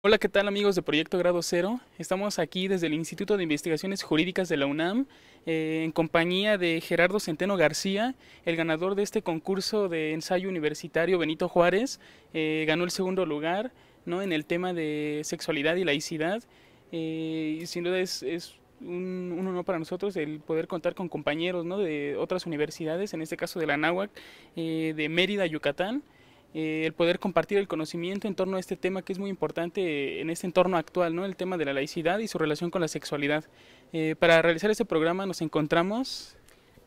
Hola, ¿qué tal amigos de Proyecto Grado Cero? Estamos aquí desde el Instituto de Investigaciones Jurídicas de la UNAM en compañía de Gerardo Centeno García, el ganador de este concurso de ensayo universitario Benito Juárez. Ganó el segundo lugar, ¿no?, en el tema de sexualidad y laicidad. Y sin duda es un honor para nosotros el poder contar con compañeros, ¿no?, de otras universidades, en este caso de la Anáhuac, de Mérida, Yucatán, el poder compartir el conocimiento en torno a este tema que es muy importante en este entorno actual, ¿no?, el tema de la laicidad y su relación con la sexualidad. Para realizar este programa nos encontramos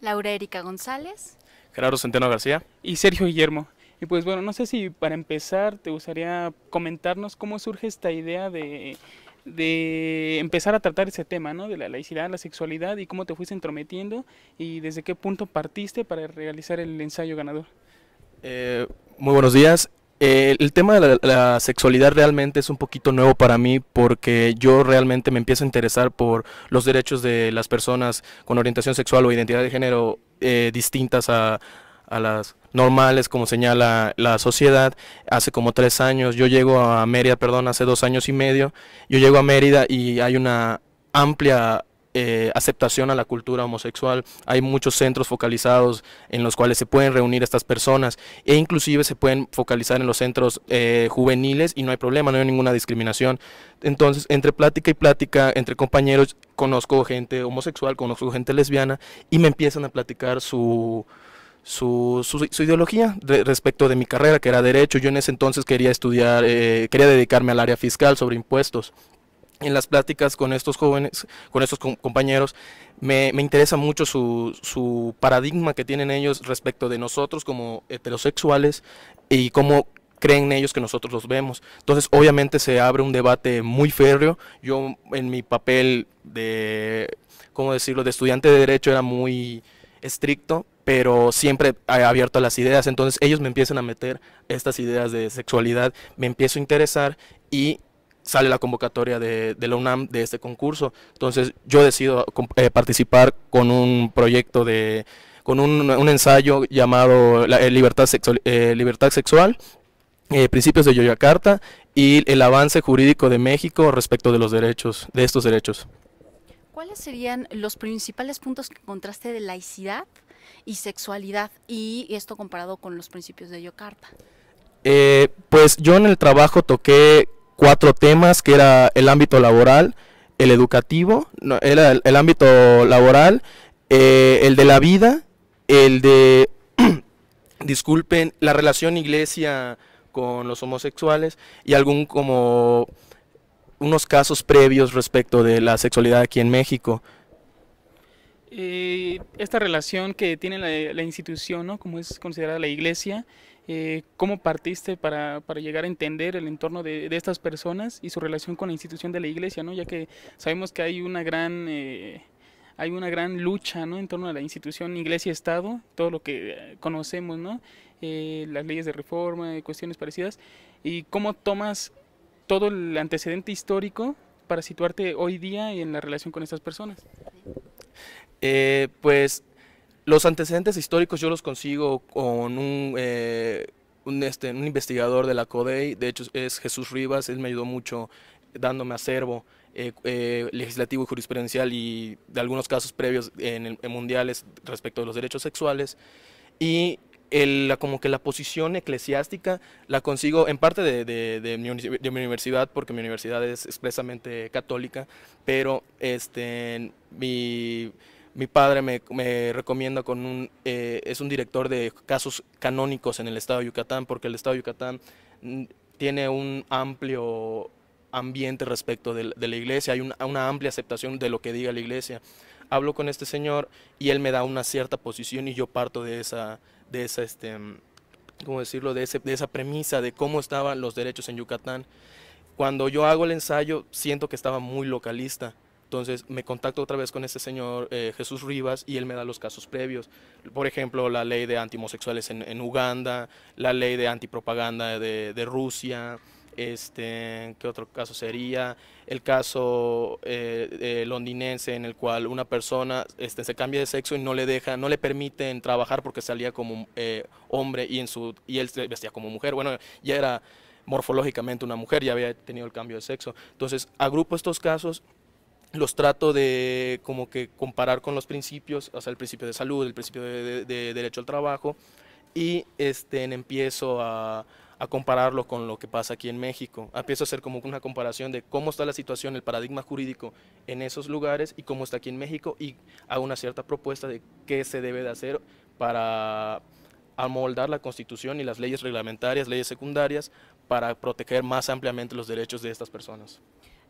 Laura Erika González. Gerardo Centeno García. y Sergio Guillermo. Y pues bueno, no sé si para empezar te gustaría comentarnos cómo surge esta idea de empezar a tratar ese tema, ¿no?, de la laicidad, la sexualidad, y cómo te fuiste entrometiendo y desde qué punto partiste para realizar el ensayo ganador. Muy buenos días. El tema de la sexualidad realmente es un poquito nuevo para mí porque yo realmente me empiezo a interesar por los derechos de las personas con orientación sexual o identidad de género distintas a las normales, como señala la sociedad. Hace como 3 años, yo llego a Mérida, perdón, hace 2 años y medio, yo llego a Mérida y hay una amplia aceptación a la cultura homosexual. Hay muchos centros focalizados en los cuales se pueden reunir estas personas e inclusive se pueden focalizar en los centros juveniles y no hay problema, no hay ninguna discriminación. Entonces, entre plática y plática, entre compañeros, conozco gente homosexual, conozco gente lesbiana y me empiezan a platicar su ideología respecto de mi carrera, que era Derecho. Yo en ese entonces quería estudiar, quería dedicarme al área fiscal sobre impuestos. En las pláticas con estos jóvenes, con estos compañeros, me interesa mucho su paradigma que tienen ellos respecto de nosotros como heterosexuales y cómo creen ellos que nosotros los vemos. Entonces, obviamente se abre un debate muy férreo. Yo en mi papel de, ¿cómo decirlo?, de estudiante de Derecho era muy estricto, pero siempre abierto a las ideas. Entonces ellos me empiezan a meter estas ideas de sexualidad, me empiezo a interesar y sale la convocatoria de la UNAM de este concurso. Entonces yo decido participar con un proyecto con un ensayo llamado Libertad Sexual, Principios de Yoyacarta y el avance jurídico de México respecto de los derechos, de estos derechos. ¿Cuáles serían los principales puntos que encontraste de laicidad y sexualidad y esto comparado con los principios de Yocarta? Pues yo en el trabajo toqué 4 temas, que era el ámbito laboral, el educativo, no, era el ámbito laboral, el de la vida, el de, disculpen, la relación iglesia con los homosexuales y algún como unos casos previos respecto de la sexualidad aquí en México. Esta relación que tiene la institución, ¿no?, como es considerada la iglesia, ¿cómo partiste para llegar a entender el entorno de estas personas y su relación con la institución de la iglesia, ¿no?, ya que sabemos que hay una gran lucha, ¿no?, en torno a la institución iglesia-estado, todo lo que conocemos, ¿no?, las leyes de reforma y cuestiones parecidas, y cómo tomas todo el antecedente histórico para situarte hoy día en la relación con estas personas. Pues los antecedentes históricos yo los consigo con un investigador de la CODEI. De hecho es Jesús Rivas. Él me ayudó mucho dándome acervo legislativo y jurisprudencial y de algunos casos previos en mundiales respecto de los derechos sexuales. Y como que la posición eclesiástica la consigo en parte de mi universidad, porque mi universidad es expresamente católica, pero mi padre me recomienda es un director de casos canónicos en el estado de Yucatán, porque el estado de Yucatán tiene un amplio ambiente respecto de la iglesia, hay una amplia aceptación de lo que diga la iglesia. Hablo con este señor y él me da una cierta posición y yo parto de esa ¿cómo decirlo?, de esa premisa de cómo estaban los derechos en Yucatán. Cuando yo hago el ensayo siento que estaba muy localista. Entonces me contacto otra vez con este señor Jesús Rivas y él me da los casos previos. Por ejemplo, la ley de anti-homosexuales en Uganda, la ley de antipropaganda de Rusia. ¿Qué otro caso sería? El caso londinense, en el cual una persona se cambia de sexo y no le permiten trabajar porque salía como hombre y él se vestía como mujer. Bueno, ya era morfológicamente una mujer, ya había tenido el cambio de sexo. Entonces, agrupo estos casos, los trato de como que comparar con los principios, o sea, el principio de salud, el principio de derecho al trabajo, y empiezo a compararlo con lo que pasa aquí en México. Empiezo a hacer como una comparación de cómo está la situación, el paradigma jurídico en esos lugares y cómo está aquí en México, y hago una cierta propuesta de qué se debe de hacer para amoldar la Constitución y las leyes reglamentarias, leyes secundarias, para proteger más ampliamente los derechos de estas personas.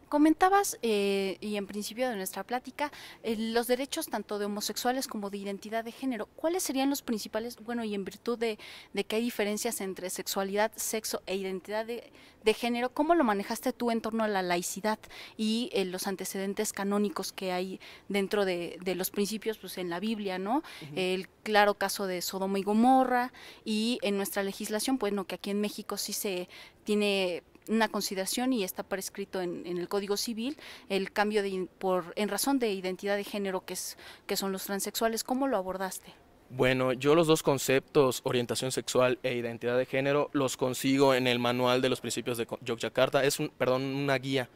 Comentabas, y en principio de nuestra plática, los derechos tanto de homosexuales como de identidad de género. ¿Cuáles serían los principales, bueno, y en virtud de que hay diferencias entre sexualidad, sexo e identidad de género, cómo lo manejaste tú en torno a la laicidad y los antecedentes canónicos que hay dentro de los principios, pues en la Biblia, ¿no? El claro caso de Sodoma y Gomorra, y en nuestra legislación, pues no, que aquí en México sí se tiene una consideración y está prescrito en el Código Civil el cambio en razón de identidad de género que son los transexuales. ¿Cómo lo abordaste? Bueno, yo los dos conceptos, orientación sexual e identidad de género, los consigo en el manual de los principios de Yogyakarta, es una guía.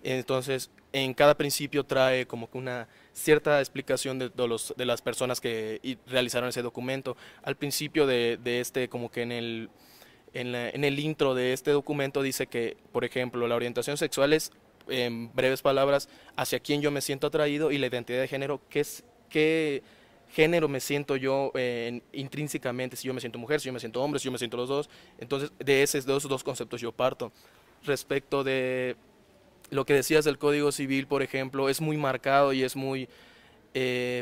Entonces, en cada principio trae como que una cierta explicación de las personas que realizaron ese documento. Al principio como que en el intro de este documento dice que, por ejemplo, la orientación sexual es, en breves palabras, hacia quién yo me siento atraído, y la identidad de género, qué género me siento yo intrínsecamente, si yo me siento mujer, si yo me siento hombre, si yo me siento los dos. Entonces, de esos dos conceptos yo parto. Respecto de lo que decías del Código Civil, por ejemplo, es muy marcado y es muy,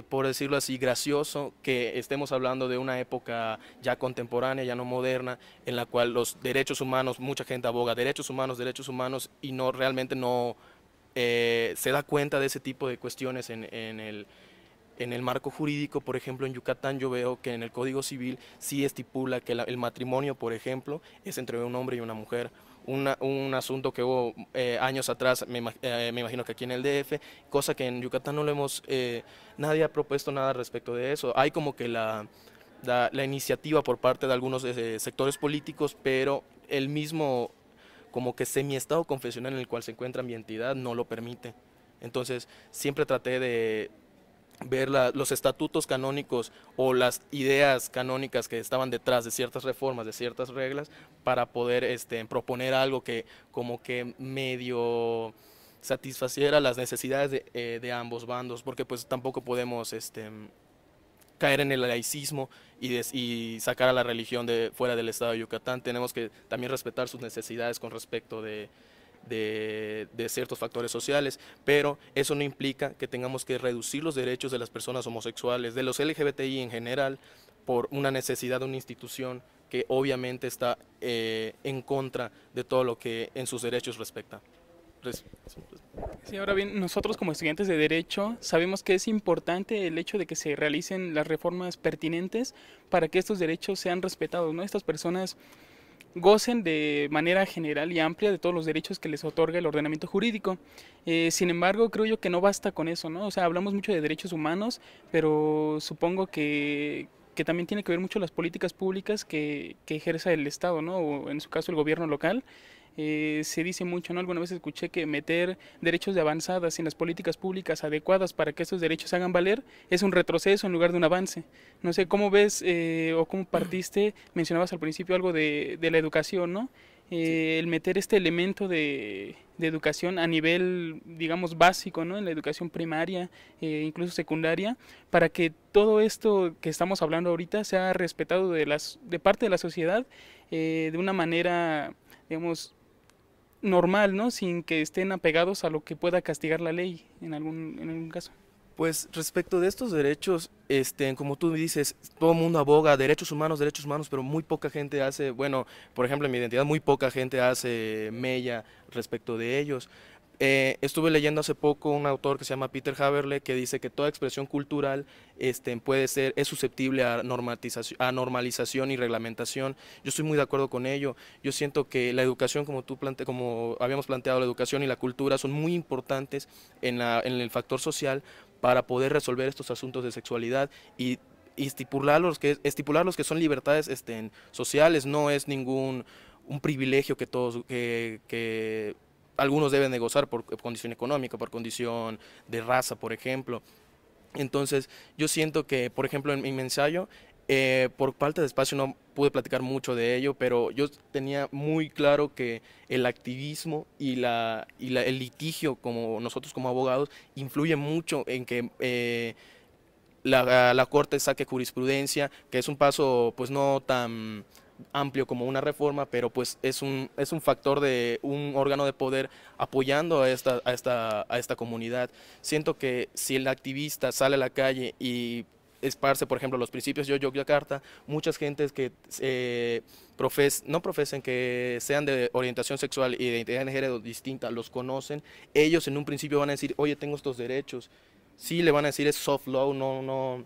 por decirlo así, gracioso que estemos hablando de una época ya contemporánea, ya no moderna, en la cual los derechos humanos, mucha gente aboga derechos humanos, y no realmente no se da cuenta de ese tipo de cuestiones en el marco jurídico. Por ejemplo, en Yucatán yo veo que en el Código Civil sí estipula que el matrimonio, por ejemplo, es entre un hombre y una mujer. Un asunto que hubo años atrás, me imagino que aquí en el DF, cosa que en Yucatán no lo nadie ha propuesto nada respecto de eso. Hay como que la iniciativa por parte de algunos sectores políticos, pero el mismo como que semiestado confesional en el cual se encuentra mi entidad no lo permite. Entonces siempre traté de ver los estatutos canónicos o las ideas canónicas que estaban detrás de ciertas reformas, de ciertas reglas, para poder proponer algo que como que medio satisfaciera las necesidades de ambos bandos, porque pues tampoco podemos caer en el laicismo y sacar a la religión fuera del estado de Yucatán. Tenemos que también respetar sus necesidades con respecto de ciertos factores sociales, pero eso no implica que tengamos que reducir los derechos de las personas homosexuales, de los LGBTI en general, por una necesidad de una institución que obviamente está en contra de todo lo que en sus derechos respecta. Sí, ahora bien, nosotros como estudiantes de Derecho sabemos que es importante el hecho de que se realicen las reformas pertinentes para que estos derechos sean respetados, ¿no? Estas personas gocen de manera general y amplia de todos los derechos que les otorga el ordenamiento jurídico. Sin embargo, creo yo que no basta con eso, ¿no? O sea, hablamos mucho de derechos humanos, pero supongo que también tiene que ver mucho las políticas públicas que ejerza el Estado, ¿no? O en su caso el gobierno local. Se dice mucho, ¿no? Alguna vez escuché que meter derechos de avanzadas en las políticas públicas adecuadas para que estos derechos se hagan valer es un retroceso en lugar de un avance. No sé, ¿cómo ves o cómo partiste? Mencionabas al principio algo de la educación, ¿no? El meter este elemento de educación a nivel, digamos, básico, ¿no? En la educación primaria, incluso secundaria, para que todo esto que estamos hablando ahorita sea respetado de parte de la sociedad de una manera, digamos, normal, ¿no? Sin que estén apegados a lo que pueda castigar la ley en algún caso. Pues respecto de estos derechos, como tú dices, todo el mundo aboga derechos humanos, pero muy poca gente hace, bueno, por ejemplo en mi identidad, muy poca gente hace mella respecto de ellos. Estuve leyendo hace poco un autor que se llama Peter Haberle, que dice que toda expresión cultural es susceptible a normalización y reglamentación. Yo estoy muy de acuerdo con ello. Yo siento que la educación, como habíamos planteado, la educación y la cultura son muy importantes en el factor social para poder resolver estos asuntos de sexualidad y estipular los que son libertades sociales. No es ningún un privilegio que todos, que algunos deben de gozar por condición económica, por condición de raza, por ejemplo. Entonces, yo siento que, por ejemplo, en mi ensayo, por falta de espacio no pude platicar mucho de ello, pero yo tenía muy claro que el activismo el litigio, como nosotros como abogados, influye mucho en que la Corte saque jurisprudencia, que es un paso pues no tan amplio como una reforma, pero pues es un factor de un órgano de poder apoyando a esta comunidad. Siento que si el activista sale a la calle y esparce, por ejemplo, los principios de Yogyakarta, muchas gentes que no profesen, que sean de orientación sexual y de identidad de género distinta, los conocen, ellos en un principio van a decir, oye, tengo estos derechos. Sí, le van a decir es soft law, no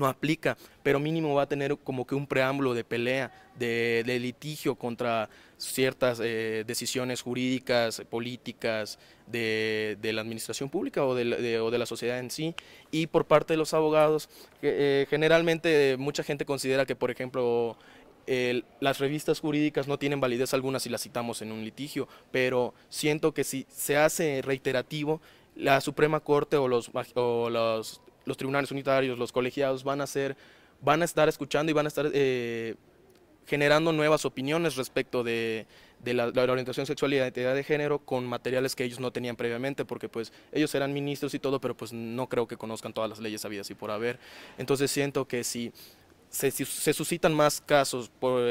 aplica, pero mínimo va a tener como que un preámbulo de pelea, de litigio contra ciertas decisiones jurídicas, políticas de la administración pública o de la sociedad en sí. Y por parte de los abogados, generalmente mucha gente considera que, por ejemplo, las revistas jurídicas no tienen validez alguna si las citamos en un litigio, pero siento que si se hace reiterativo, la Suprema Corte o los tribunales unitarios, los colegiados van a estar escuchando y van a estar generando nuevas opiniones respecto de la orientación sexual y la identidad de género con materiales que ellos no tenían previamente, porque pues ellos eran ministros y todo, pero pues no creo que conozcan todas las leyes habidas y por haber. Entonces siento que si se suscitan más casos, por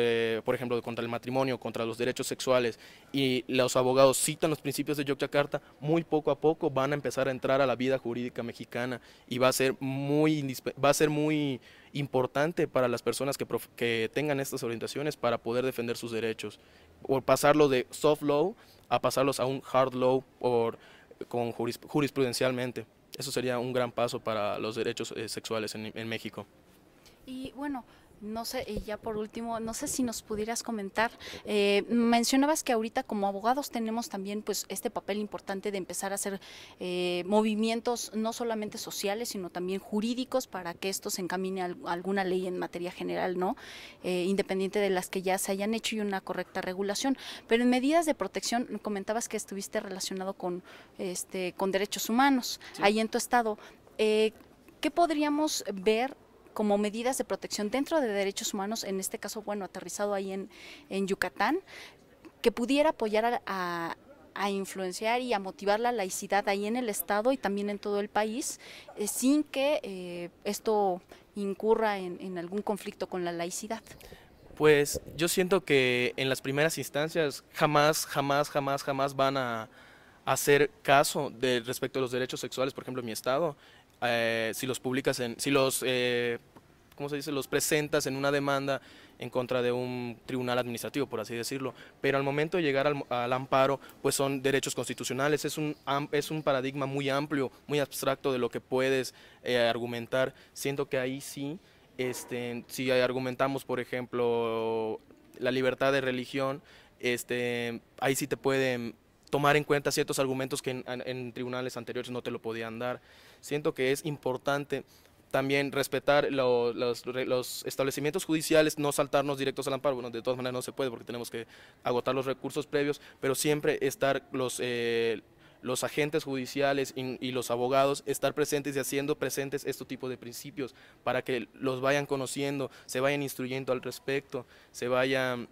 ejemplo, contra el matrimonio, contra los derechos sexuales, y los abogados citan los principios de Yogyakarta, muy poco a poco van a empezar a entrar a la vida jurídica mexicana y va a ser muy importante para las personas que tengan estas orientaciones para poder defender sus derechos, o pasarlo de soft law a pasarlos a un hard law jurisprudencialmente. Eso sería un gran paso para los derechos sexuales en México. Y bueno, no sé, y ya por último, no sé si nos pudieras comentar, mencionabas que ahorita como abogados tenemos también pues este papel importante de empezar a hacer movimientos no solamente sociales, sino también jurídicos para que esto se encamine a alguna ley en materia general, ¿no? Independiente de las que ya se hayan hecho y una correcta regulación. Pero en medidas de protección, comentabas que estuviste relacionado con derechos humanos, sí, ahí en tu estado. ¿Qué podríamos ver como medidas de protección dentro de derechos humanos, en este caso, bueno, aterrizado ahí en Yucatán, que pudiera apoyar a influenciar y a motivar la laicidad ahí en el Estado y también en todo el país, sin que esto incurra en algún conflicto con la laicidad? Pues yo siento que en las primeras instancias jamás van a hacer caso respecto a los derechos sexuales, por ejemplo, en mi estado. Si los publicas ¿cómo se dice? Los presentas en una demanda en contra de un tribunal administrativo, por así decirlo, pero al momento de llegar al amparo, pues son derechos constitucionales, es un paradigma muy amplio, muy abstracto de lo que puedes argumentar. Siento que ahí sí, si argumentamos, por ejemplo, la libertad de religión, ahí sí te pueden tomar en cuenta ciertos argumentos que en tribunales anteriores no te lo podían dar. Siento que es importante también respetar los establecimientos judiciales, no saltarnos directos al amparo. Bueno, de todas maneras no se puede porque tenemos que agotar los recursos previos, pero siempre estar los agentes judiciales y los abogados, estar presentes y haciendo presentes este tipo de principios para que los vayan conociendo, se vayan instruyendo al respecto, se vayan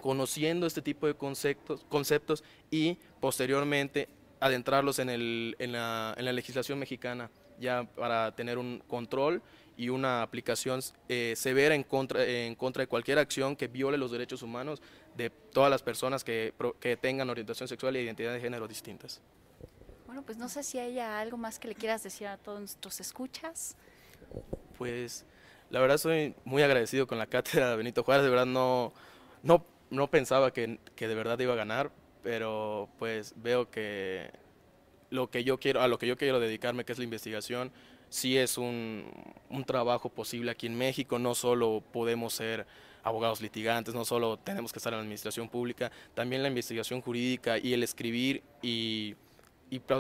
conociendo este tipo de conceptos y posteriormente adentrarlos en la legislación mexicana, ya para tener un control y una aplicación severa en contra de cualquier acción que viole los derechos humanos de todas las personas que tengan orientación sexual e identidad de género distintas. Bueno, pues no sé si hay algo más que le quieras decir a todos nuestros escuchas. Pues la verdad soy muy agradecido con la cátedra de Benito Juárez, de verdad no pensaba que de verdad iba a ganar, pero pues veo que a lo que yo quiero dedicarme, que es la investigación, sí es un trabajo posible aquí en México. No solo podemos ser abogados litigantes, no solo tenemos que estar en la administración pública, también la investigación jurídica y el escribir y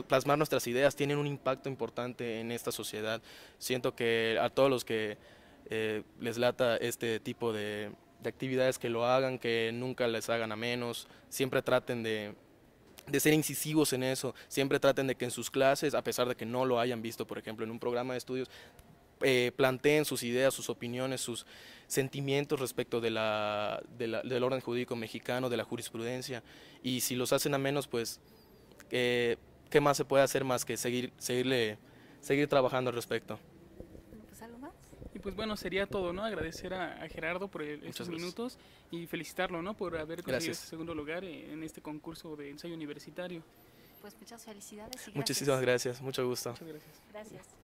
plasmar nuestras ideas tienen un impacto importante en esta sociedad. Siento que a todos los que les lata este tipo de de actividades que lo hagan, que nunca les hagan a menos, siempre traten de ser incisivos en eso, siempre traten de que en sus clases, a pesar de que no lo hayan visto, por ejemplo, en un programa de estudios, planteen sus ideas, sus opiniones, sus sentimientos respecto del orden jurídico mexicano, de la jurisprudencia, y si los hacen a menos, pues, ¿qué más se puede hacer más que seguir trabajando al respecto? Pues algo más. Y pues bueno, sería todo, ¿no? Agradecer a Gerardo por estos minutos y felicitarlo, ¿no? Por haber conseguido este segundo lugar en este concurso de ensayo universitario. Pues muchas felicidades y gracias. Muchísimas gracias, mucho gusto. Muchas gracias. Gracias.